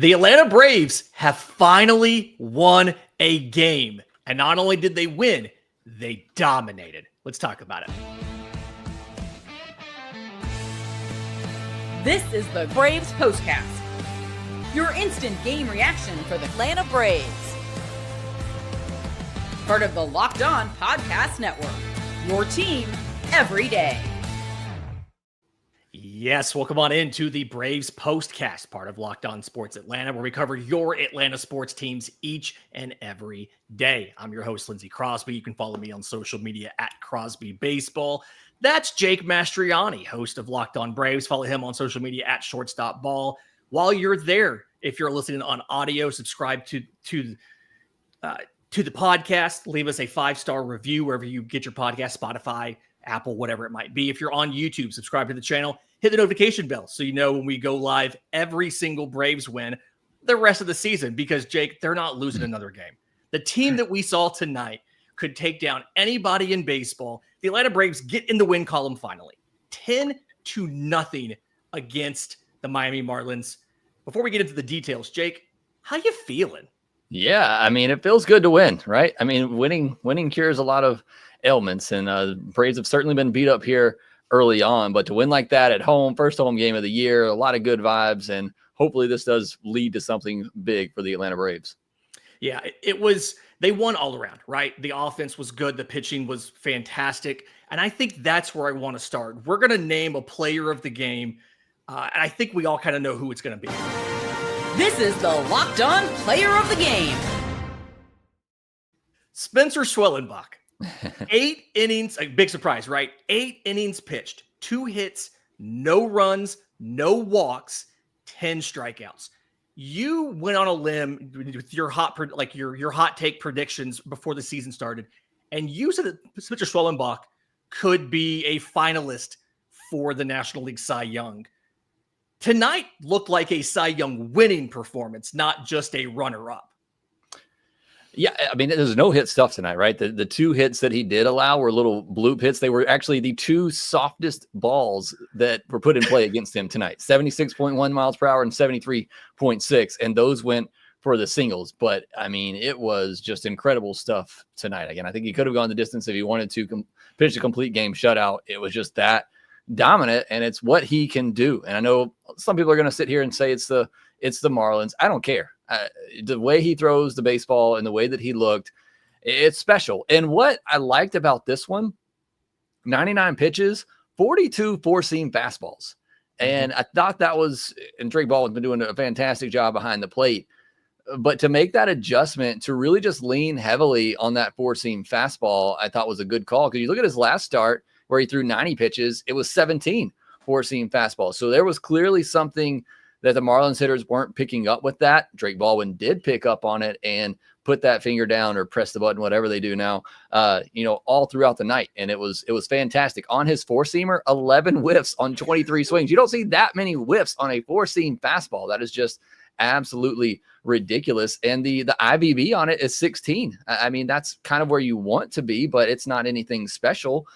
The Atlanta Braves have finally won a game. And not only did they win, they dominated. Let's talk about it. This is the Braves POSTCAST, your instant game reaction for the Atlanta Braves. Part of the Locked On Podcast Network, your team every day. Yes, welcome on into the Braves POSTCAST, part of Locked On Sports Atlanta, where we cover your Atlanta sports teams each and every day. I'm your host, Lindsay Crosby. You can follow me on social media at Crosby Baseball. That's Jake Mastroianni, host of Locked On Braves. Follow him on social media at Shortstop Ball. While you're there, if you're listening on audio, subscribe to the podcast. Leave us a 5-star review wherever you get your podcast, Spotify, Apple, whatever it might be. If you're on YouTube, subscribe to the channel. Hit the notification bell so you know when we go live every single Braves win the rest of the season, because, Jake, they're not losing another game. The team that we saw tonight could take down anybody in baseball. The Atlanta Braves get in the win column finally. 10-0 against the Miami Marlins. Before we get into the details, Jake, how you feeling? Yeah, I mean, it feels good to win, right? I mean, winning cures a lot of ailments, and Braves have certainly been beat up here early on, but to win like that at home, first home game of the year, a lot of good vibes, and hopefully this does lead to something big for the Atlanta Braves. Yeah, they won all around, right? The offense was good. The pitching was fantastic. And I think that's where I want to start. We're going to name a player of the game. And I think we all kind of know who it's going to be. This is the Locked On Player of the Game. Spencer Schwellenbach. 8 innings, a big surprise, right? 8 innings pitched, 2 hits, no runs, no walks, 10 strikeouts. You went on a limb with your hot take predictions before the season started, and you said that Spencer Schwellenbach could be a finalist for the National League Cy Young. Tonight looked like a Cy Young winning performance, not just a runner-up. Yeah, I mean, there's no hit stuff tonight, right? The 2 hits that he did allow were little bloop hits. They were actually the 2 softest balls that were put in play against him tonight. 76.1 miles per hour and 73.6. And those went for the singles. But, I mean, it was just incredible stuff tonight. Again, I think he could have gone the distance if he wanted to pitch a complete game shutout. It was just that dominant, and it's what he can do. And I know some people are going to sit here and say it's the Marlins. I don't care. The way he throws the baseball and the way that he looked, it's special. And what I liked about this one, 99 pitches, 42 four-seam fastballs. And I thought that was, and Drake Baldwin's been doing a fantastic job behind the plate, but to make that adjustment to really just lean heavily on that four-seam fastball, I thought was a good call. Because you look at his last start where he threw 90 pitches, it was 17 four-seam fastballs. So there was clearly something that the Marlins hitters weren't picking up with that. Drake Baldwin did pick up on it and put that finger down or press the button, whatever they do now, all throughout the night. And it was fantastic. On his four-seamer, 11 whiffs on 23 swings. You don't see that many whiffs on a four-seam fastball. That is just absolutely ridiculous. And the IBB on it is 16. I mean, that's kind of where you want to be, but it's not anything special.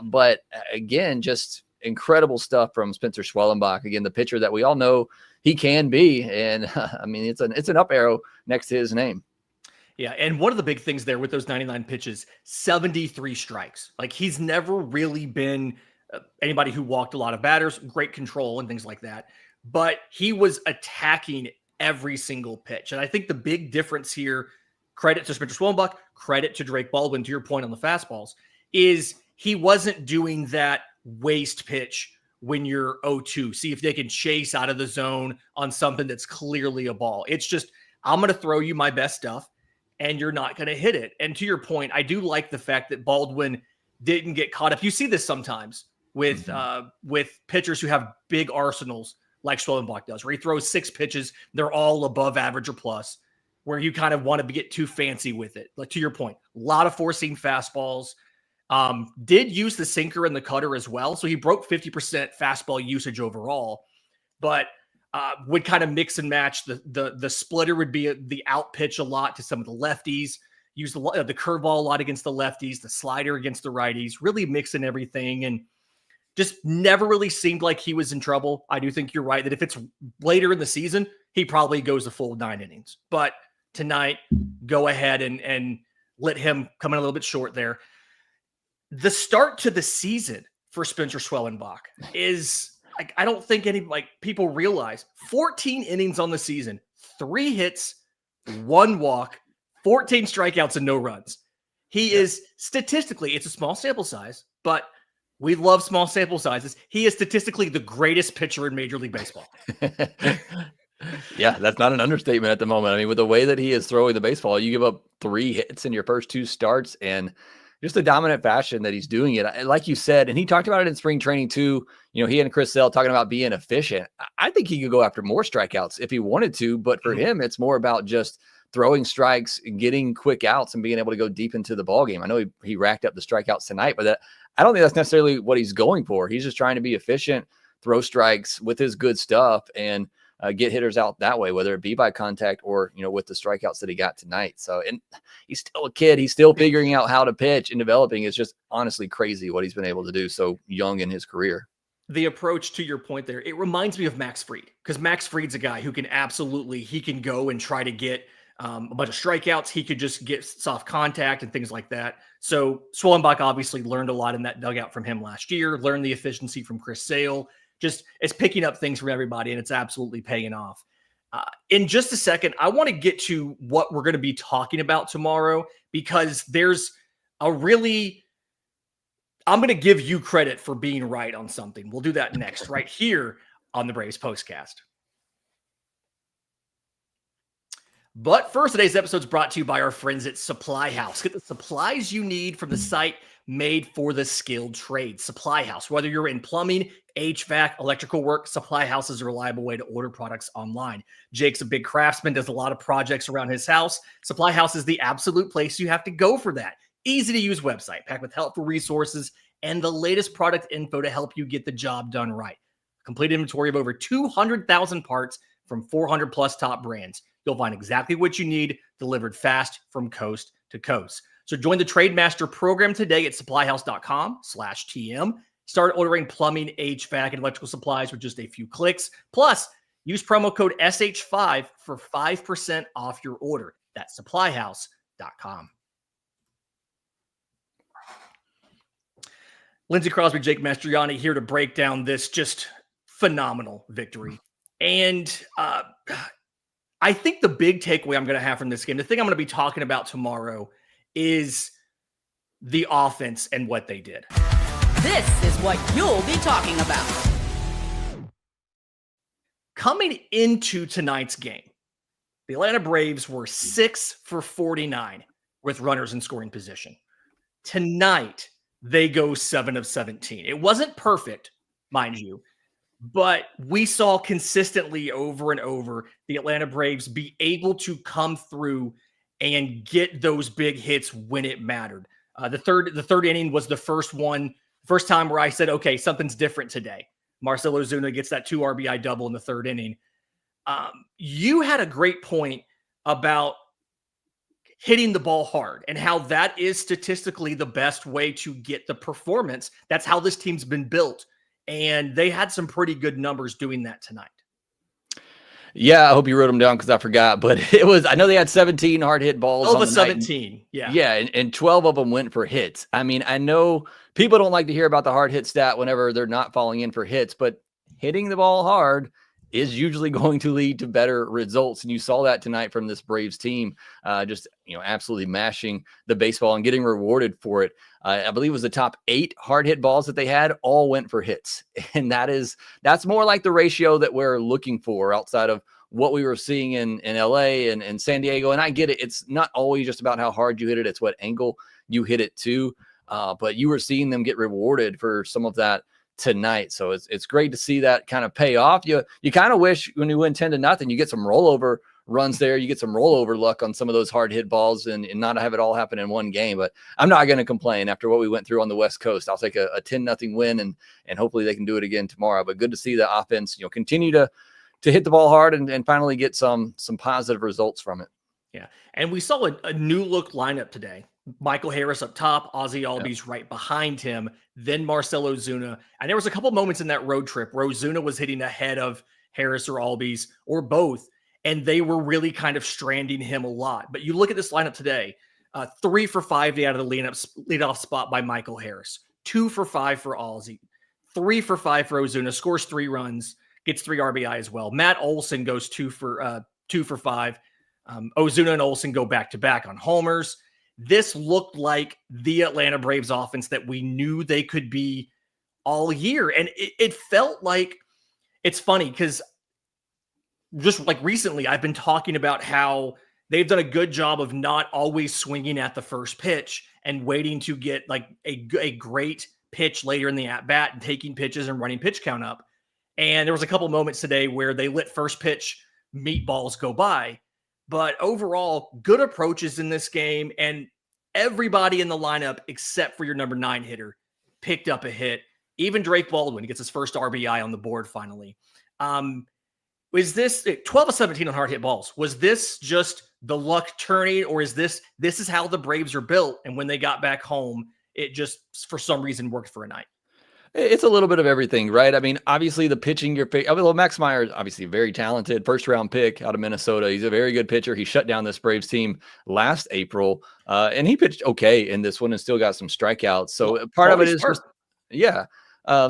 But again, just incredible stuff from Spencer Schwellenbach. Again, the pitcher that we all know he can be. And I mean, it's an up arrow next to his name. Yeah. And one of the big things there with those 99 pitches, 73 strikes. Like, he's never really been anybody who walked a lot of batters, great control and things like that. But he was attacking every single pitch. And I think the big difference here, credit to Spencer Schwellenbach, credit to Drake Baldwin, to your point on the fastballs, is he wasn't doing that waste pitch when you're 0-2. See if they can chase out of the zone on something that's clearly a ball. It's just, I'm going to throw you my best stuff and you're not going to hit it. And to your point, I do like the fact that Baldwin didn't get caught up. You see this sometimes with pitchers who have big arsenals like Schwellenbach does, where he throws 6 pitches, they're all above average or plus, where you kind of want to get too fancy with it. Like, to your point, a lot of four-seam fastballs. Did use the sinker and the cutter as well. So he broke 50% fastball usage overall, but would kind of mix and match. The splitter would be the out pitch a lot to some of the lefties, use the curveball a lot against the lefties, the slider against the righties, really mixing everything. And just never really seemed like he was in trouble. I do think you're right that if it's later in the season, he probably goes the full 9 innings. But tonight, go ahead and let him come in a little bit short there. The start to the season for Spencer Schwellenbach is, like, I don't think people realize 14 innings on the season, 3 hits, 1 walk, 14 strikeouts, and no runs. He is statistically, it's a small sample size, but we love small sample sizes. He is statistically the greatest pitcher in Major League Baseball. Yeah, that's not an understatement at the moment. I mean, with the way that he is throwing the baseball, you give up 3 hits in your first 2 starts, and just the dominant fashion that he's doing it. Like you said, and he talked about it in spring training too. You know, he and Chris Sale talking about being efficient. I think he could go after more strikeouts if he wanted to, but for him, it's more about just throwing strikes and getting quick outs and being able to go deep into the ball game. I know he racked up the strikeouts tonight, but I don't think that's necessarily what he's going for. He's just trying to be efficient, throw strikes with his good stuff, and get hitters out that way, whether it be by contact or, you know, with the strikeouts that he got tonight. So, and he's still a kid. He's still figuring out how to pitch and developing. It's just honestly crazy what he's been able to do so young in his career. The approach, to your point there, it reminds me of Max Fried, because Max Fried's a guy who can he can go and try to get a bunch of strikeouts. He could just get soft contact and things like that. So Schwellenbach obviously learned a lot in that dugout from him last year, learned the efficiency from Chris Sale. Just it's picking up things from everybody, and it's absolutely paying off. In just a second, I want to get to what we're going to be talking about tomorrow, because there's I'm going to give you credit for being right on something. We'll do that next, right here on the Braves Postcast. But first, today's episode is brought to you by our friends at Supply House. Get the supplies you need from the site made for the skilled trades. Supply House. Whether you're in plumbing, HVAC, electrical work, Supply House is a reliable way to order products online. Jake's a big craftsman, does a lot of projects around his house. Supply House is the absolute place you have to go for that. Easy to use website, packed with helpful resources and the latest product info to help you get the job done right. Complete inventory of over 200,000 parts from 400 plus top brands. You'll find exactly what you need delivered fast from coast to coast. So join the Trade Master program today at supplyhouse.com/TM. Start ordering plumbing, HVAC, and electrical supplies with just a few clicks. Plus, use promo code SH5 for 5% off your order. That's supplyhouse.com. Lindsay, Crosby, Jake Mastroianni here to break down this just phenomenal victory. And I think the big takeaway I'm going to have from this game, the thing I'm going to be talking about tomorrow, is the offense and what they did. This is what you'll be talking about. Coming into tonight's game, the Atlanta Braves were 6 for 49 with runners in scoring position. Tonight, they go 7 of 17. It wasn't perfect, mind you, but we saw consistently over and over the Atlanta Braves be able to come through and get those big hits when it mattered. The third inning was the first time where I said, okay, something's different today. Marcell Ozuna gets that 2 RBI double in the 3rd inning. You had a great point about hitting the ball hard and how that is statistically the best way to get the performance. That's how this team's been built. And they had some pretty good numbers doing that tonight. Yeah, I hope you wrote them down because I forgot. But I know they had 17 hard hit balls. 12 of 17. Yeah. Yeah, and 12 of them went for hits. I mean, I know people don't like to hear about the hard hit stat whenever they're not falling in for hits, but hitting the ball hard is usually going to lead to better results. And you saw that tonight from this Braves team, just, absolutely mashing the baseball and getting rewarded for it. I believe it was the top 8 hard hit balls that they had all went for hits. And that's more like the ratio that we're looking for outside of what we were seeing in LA and San Diego. And I get it. It's not always just about how hard you hit it. It's what angle you hit it to. But you were seeing them get rewarded for some of that tonight. So it's great to see that kind of pay off. You kind of wish when you win 10-0, you get some rollover runs there. You get some rollover luck on some of those hard hit balls and not have it all happen in one game. But I'm not going to complain after what we went through on the West Coast. I'll take a 10-0 win and hopefully they can do it again tomorrow. But good to see the offense, continue to hit the ball hard and finally get some positive results from it. Yeah. And we saw a new look lineup today. Michael Harris up top, Ozzie Albies right behind him, then Marcell Ozuna. And there was a couple moments in that road trip where Ozuna was hitting ahead of Harris or Albies or both, and they were really kind of stranding him a lot. But you look at this lineup today, 3 for 5 out of the leadoff spot by Michael Harris, 2 for 5 for Ozzie, 3 for 5 for Ozuna, scores 3 runs, gets 3 RBI as well. Matt Olson goes 2 for 5. Ozuna and Olson go back-to-back on homers. This looked like the Atlanta Braves offense that we knew they could be all year. And it felt like, it's funny because just like recently I've been talking about how they've done a good job of not always swinging at the first pitch and waiting to get like a great pitch later in the at-bat and taking pitches and running pitch count up. And there was a couple moments today where they let first pitch meatballs go by. But overall, good approaches in this game, and everybody in the lineup except for your number 9 hitter picked up a hit. Even Drake Baldwin gets his first RBI on the board finally. Was this 12 of 17 on hard hit balls? Was this just the luck turning, or is this is how the Braves are built? And when they got back home, it just for some reason worked for a night. It's a little bit of everything, right? I mean, obviously the pitching Max Meyer is obviously very talented, first round pick out of Minnesota. He's a very good pitcher. He shut down this Braves team last April, and he pitched okay in this one and still got some strikeouts. So part of it is just,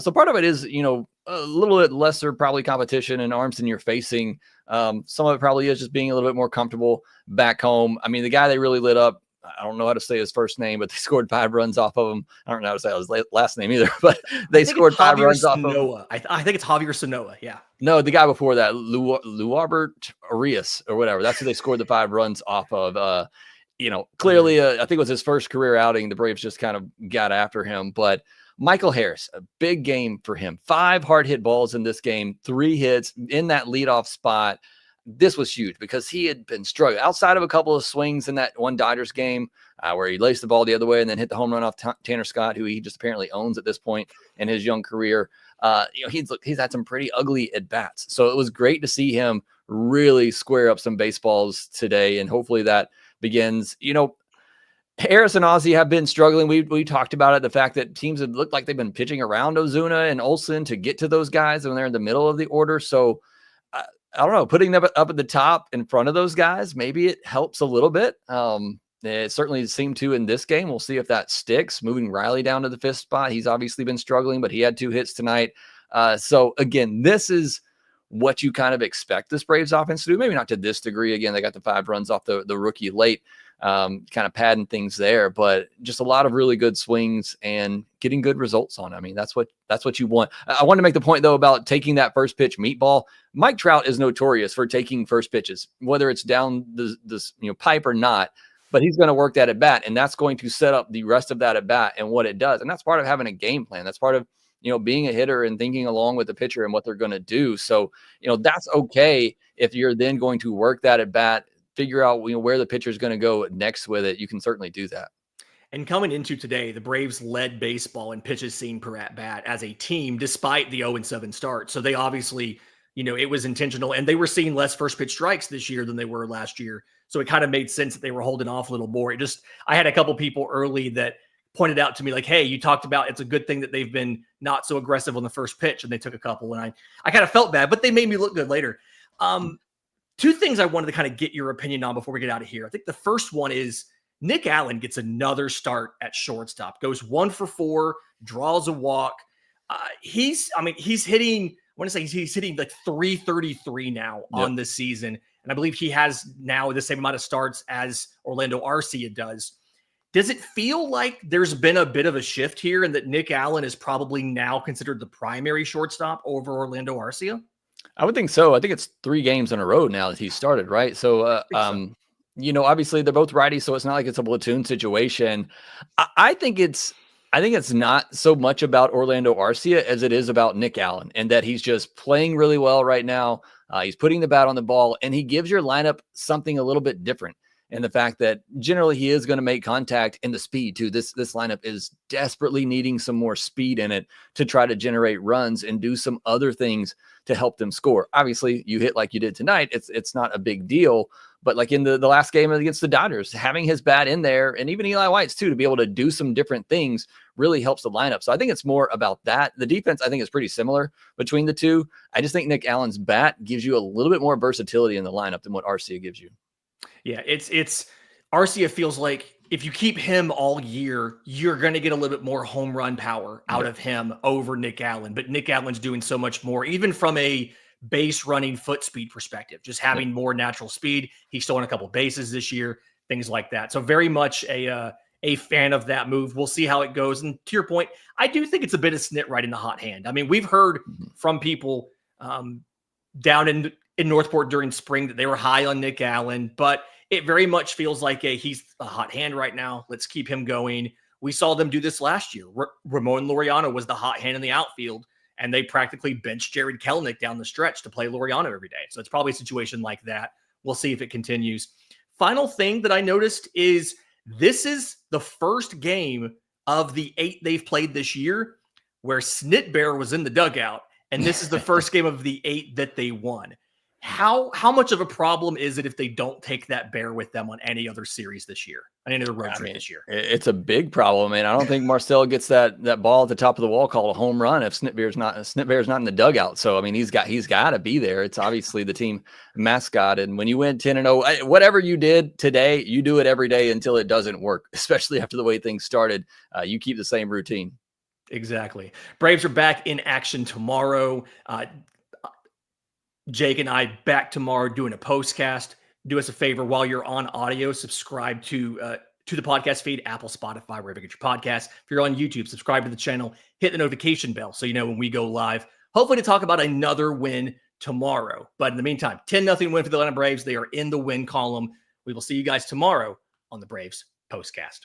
so part of it is, a little bit lesser probably competition and arms than you're facing. Some of it probably is just being a little bit more comfortable back home. I mean, the guy they really lit up, I don't know how to say his first name, but they scored 5 runs off of him. I don't know how to say his last name either, but they scored 5 runs off of him. I think it's Javier Sanoa. Yeah. No, the guy before that, Luarbert Arias or whatever. That's who they scored the 5 runs off of. Clearly, I think it was his first career outing. The Braves just kind of got after him. But Michael Harris, a big game for him. 5 hard hit balls in this game, 3 hits in that leadoff spot. This was huge because he had been struggling outside of a couple of swings in that one Dodgers game where he laced the ball the other way and then hit the home run off Tanner Scott, who he just apparently owns at this point in his young career. He's had some pretty ugly at bats. So it was great to see him really square up some baseballs today. And hopefully that begins, Harris and Ozzie have been struggling. We talked about it, the fact that teams have looked like they've been pitching around Ozuna and Olson to get to those guys when they're in the middle of the order. So I don't know, putting them up at the top in front of those guys, maybe it helps a little bit. It certainly seemed to in this game. We'll see if that sticks. Moving Riley down to the 5th spot. He's obviously been struggling, but he had 2 hits tonight. So again, this is what you kind of expect this Braves offense to do. Maybe not to this degree. Again, they got the 5 runs off the rookie late, kind of padding things there, but just a lot of really good swings and getting good results on it. I mean, that's what you want. I wanted to make the point though about taking that first pitch meatball. Mike Trout is notorious for taking first pitches, whether it's down this pipe or not, but he's going to work that at bat, and that's going to set up the rest of that at bat and what it does. And that's part of having a game plan. That's part of being a hitter and thinking along with the pitcher and what they're going to do. So, that's okay if you're then going to work that at bat, figure out where the pitcher is going to go next with it. You can certainly do that. And coming into today, the Braves led baseball in pitches seen per at bat as a team, despite the 0-7 start. So they obviously, it was intentional, and they were seeing less first pitch strikes this year than they were last year. So it kind of made sense that they were holding off a little more. I had a couple people early that pointed out to me like, hey, you talked about it's a good thing that they've been not so aggressive on the first pitch, and they took a couple, and I kind of felt bad, but they made me look good later. 2 things I wanted to kind of get your opinion on before we get out of here. I think the first one is Nick Allen gets another start at shortstop, goes 1 for 4, draws a walk. He's hitting, he's hitting like 333 now on the season. And I believe he has now the same amount of starts as Orlando Arcia does. Does it feel like there's been a bit of a shift here and that Nick Allen is probably now considered the primary shortstop over Orlando Arcia? I would think so. I think it's 3 games in a row now that he started, right? So, obviously they're both righty, so it's not like it's a platoon situation. I think it's not so much about Orlando Arcia as it is about Nick Allen, and that he's just playing really well right now. He's putting the bat on the ball, and he gives your lineup something a little bit different. and the fact that generally he is going to make contact, and the speed too. This lineup is desperately needing some more speed in it to try to generate runs and do some other things to help them score. Obviously, you hit like you did tonight, it's not a big deal. But like in the last game against the Dodgers, having his bat in there, and even Eli White's too, to be able to do some different things really helps the lineup. So I think it's more about that. The defense, I think, is pretty similar between the two. I just think Nick Allen's bat gives you a little bit more versatility in the lineup than what Arcia gives you. Yeah, it's Arcia feels like if you keep him all year, you're going to get a little bit more home run power out of him over Nick Allen. But Nick Allen's doing so much more, even from a base running foot speed perspective, just having more natural speed. He's stolen a couple bases this year, things like that. So very much a fan of that move. We'll see how it goes. And to your point, I do think it's a bit of snit right in the hot hand. I mean, we've heard from people down in Northport during spring that they were high on Nick Allen, but it very much feels like he's a hot hand right now. Let's keep him going. We saw them do this last year. Ramon Laureano was the hot hand in the outfield, and they practically benched Jared Kelenic down the stretch to play Laureano every day. So it's probably a situation like that. We'll see if it continues. Final thing that I noticed is this is the first game of the 8 they've played this year where Snit Bear was in the dugout, and this is the first game of the 8 that they won. How much of a problem is it if they don't take that Bear with them on any other series this year, on any other road trip this year? It's a big problem, and I don't think Marcell gets that ball at the top of the wall called a home run if Snit Bear's not in the dugout. So I mean, he's got to be there. It's obviously the team mascot, and when you win 10-0, whatever you did today, you do it every day until it doesn't work. Especially after the way things started, you keep the same routine. Exactly. Braves are back in action tomorrow. Jake and I back tomorrow doing a postcast. Do us a favor while you're on audio, subscribe to the podcast feed, Apple, Spotify, wherever you get your podcasts. If you're on YouTube, subscribe to the channel, hit the notification bell so you know when we go live. Hopefully to talk about another win tomorrow. But in the meantime, 10-0 win for the Atlanta Braves. They are in the win column. We will see you guys tomorrow on the Braves postcast.